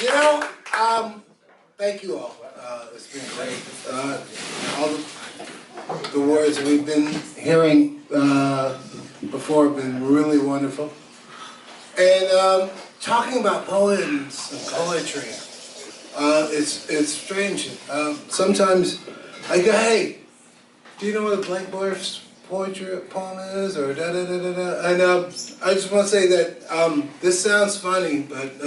You know, thank you all. It's been great. All the words we've been hearing before have been really wonderful. And talking about poems and poetry, it's strange. Sometimes I go, hey, do you know what a blank verse poem is, or da da da da da? And I just want to say that this sounds funny, but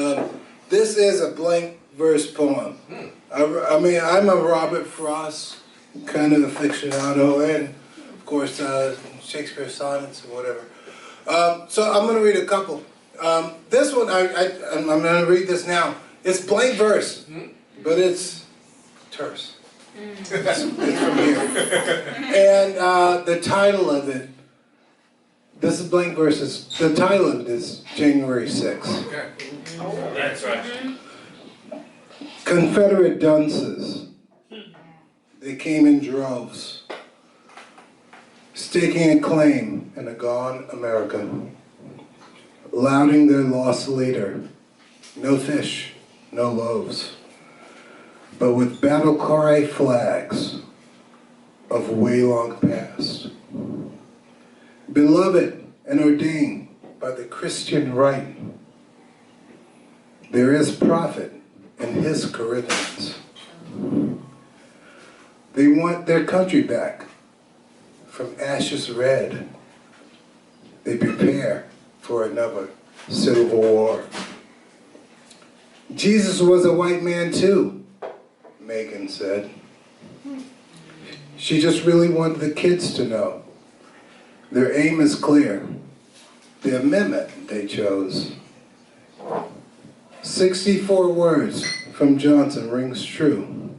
this is a blank verse poem. I mean, I'm a Robert Frost kind of aficionado, and of course Shakespeare sonnets or whatever. So I'm going to read a couple. This one, I'm going to read this now. It's blank verse, but it's terse. It's from here. And the title of it, this is blank verses, the title of it is January 6th. Okay. That's right. Confederate dunces, they came in droves, staking a claim in a gone America, lauding their lost leader, no fish, no loaves, but with battle cry flags of way long past. Beloved and ordained by the Christian rite, there is prophet in his Corinthians. They want their country back from ashes red. They prepare for another civil war. Jesus was a white man too, Megan said. She just really wanted the kids to know. Their aim is clear. The amendment they chose. 64 words from Johnson rings true.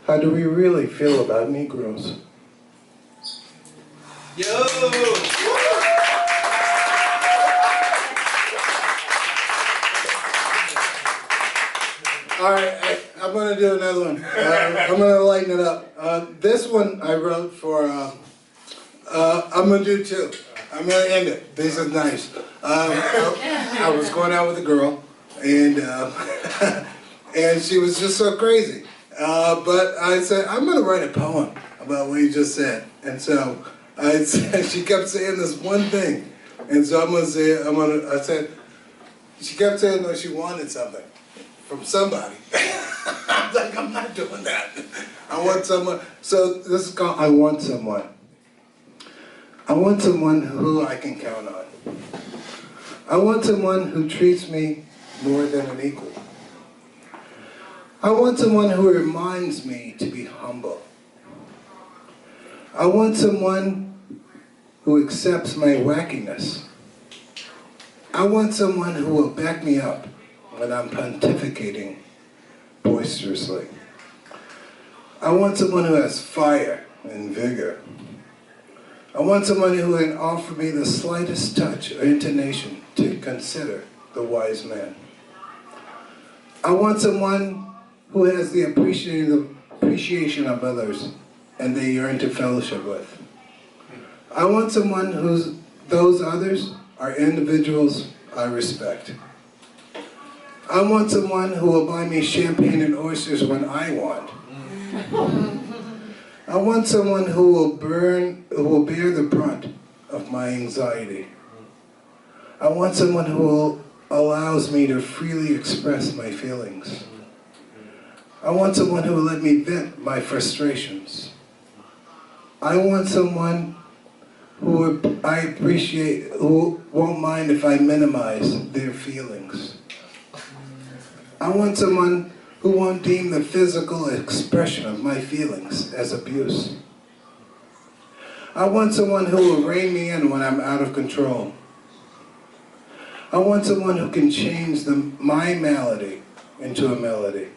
How do we really feel about Negroes? Yo! All right, I'm going to do another one. I'm going to lighten it up. This one I wrote for, I'm going to do two. I'm going to end it. This is nice. I was going out with a girl, and and she was just so crazy. But I said, I'm going to write a poem about what you just said. And so I said, she kept saying this one thing. And so I'm going to say, I said, she kept saying that she wanted something from somebody. I'm like, I'm not doing that. I want someone. So this is called I Want Someone. I want someone who I can count on. I want someone who treats me more than an equal. I want someone who reminds me to be humble. I want someone who accepts my wackiness. I want someone who will back me up when I'm pontificating boisterously. I want someone who has fire and vigor. I want someone who can offer me the slightest touch or intonation to consider the wise man. I want someone who has the appreciation of others and they yearn to fellowship with. I want someone those others are individuals I respect. I want someone who will buy me champagne and oysters when I want. I want someone who will bear the brunt of my anxiety. I want someone who allows me to freely express my feelings. I want someone who will let me vent my frustrations. I want someone who I appreciate, who won't mind if I minimize their feelings. I want someone who won't deem the physical expression of my feelings as abuse. I want someone who will rein me in when I'm out of control. I want someone who can change my malady into a melody.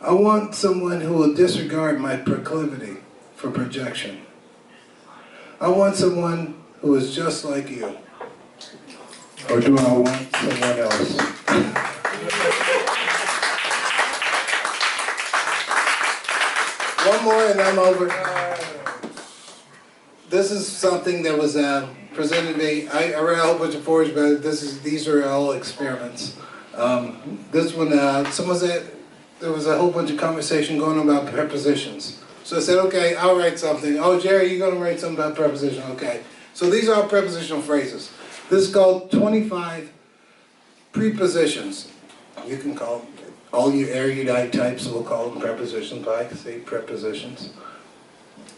I want someone who will disregard my proclivity for projection. I want someone who is just like you. Or do I want someone else? One more and I'm over. This is something that was presented to me. I read a whole bunch of forwards, but these are all experiments. This one, someone said there was a whole bunch of conversation going on about prepositions. So I said, okay, I'll write something. Oh, Jerry, you're going to write something about preposition. Okay. So these are all prepositional phrases. This is called 25 prepositions. You can call them, all your erudite types will call them prepositions, but I can say prepositions.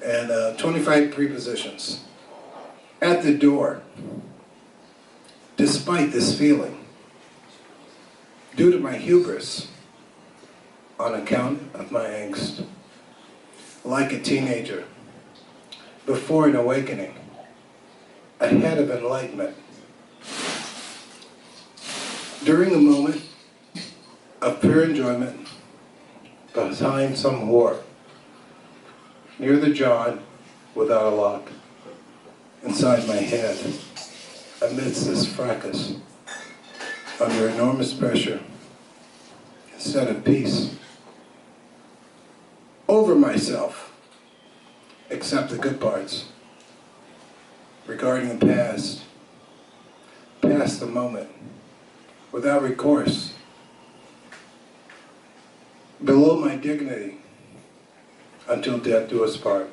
And 25 prepositions. At the door, despite this feeling, due to my hubris, on account of my angst, like a teenager, before an awakening, ahead of enlightenment, during a moment of pure enjoyment, behind some whore, near the jaw without a lock, inside my head, amidst this fracas, under enormous pressure, instead of peace, over myself, except the good parts, regarding the past the moment, without recourse, below my dignity, until death do us part.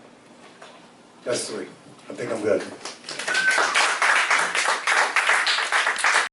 That's 3. I think I'm good.